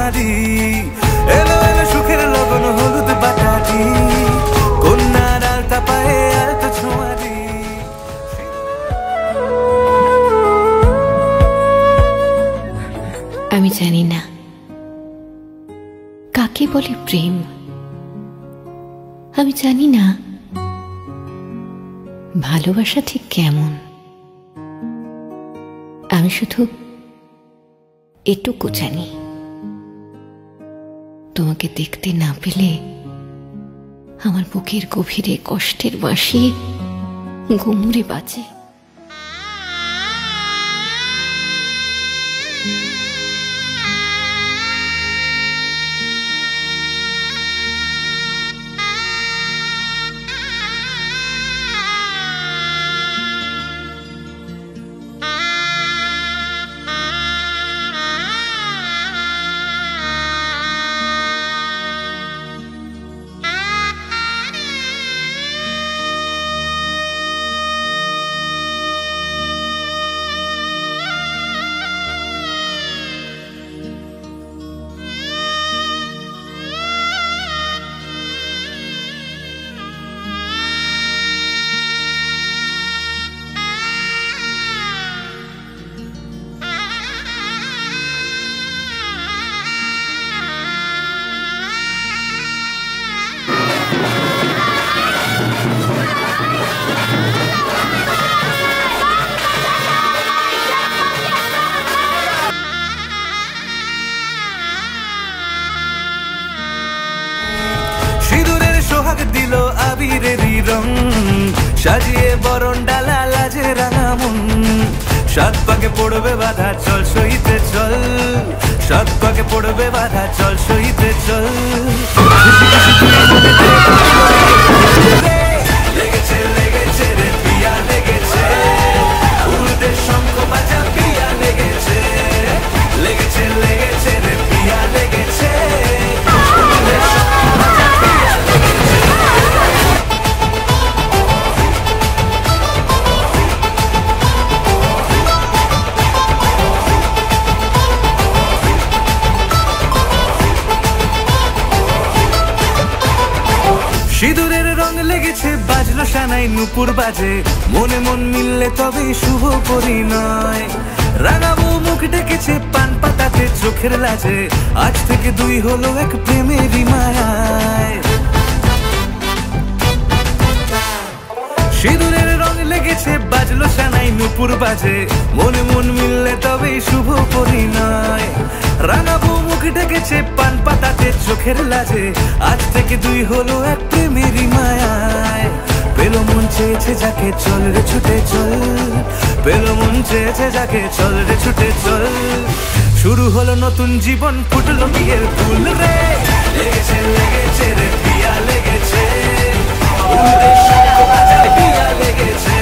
সোনারি এলো এলো সুখের লগন হলুদ বাটারি কন্যার আলতা পায়ে আলতা ছোঁয়ারি। আমি জানি না কাকে বলে প্রেম, আমি জানি না ভালোবাসা ঠিক কেমন। আমি শুধু এটুকু জানি, তোমাকে দেখতে না পেলে আমার বুকের গভীরে কষ্টের বাঁশি ঘুমরে বাজে। দিল আবিরেরই রং সাজিয়ে বরণ ডালা লাজে রাঙা মন। সাত পাকে পড়বে বাধা চল সইতে চল, সাত পাকে পড়বে বাধা চল সইতে চল। লেগেছে লেগেছে রে পিয়া লেগেছে, উল্টে শঙ্খ বাজা পিয়া লেগেছে, লেগেছে লেগেছে রে পিয়া লেগেছে। সিঁদুরের রং লেগেছে বাজলো সানাই নুপুর বাজে, মনে মন মিললে তবে শুভ পরিণয়। রাঙাবো মুখ ডেকেছে পান পাতাতে চোখের লাজে, আজ থেকে দুই হলো এক প্রেমেরই মায়ায়। সিঁদুরের রং লেগেছে বাজলো সানাই নুপুর বাজে, মনে মন মিললে তবে শুভ পরিণয়। রাঙাবো মুখ ডেকেছে পান পাতাতে চোখের লাজে, আজ থেকে দুই হলো এক প্রেমেরই মায়ায়। পেলো মন চেয়েছে যাকে চল রে ছুটে চল, পেলো মন চেয়েছে যাকে চল রে ছুটে চল। শুরু হলো নতুন জীবন ফুটলো বিয়ের ফুল রে, লেগেছে লেগেছে রে পিয়া লেগেছে, উল্টে শঙ্খ বাজা পিয়া লেগেছে।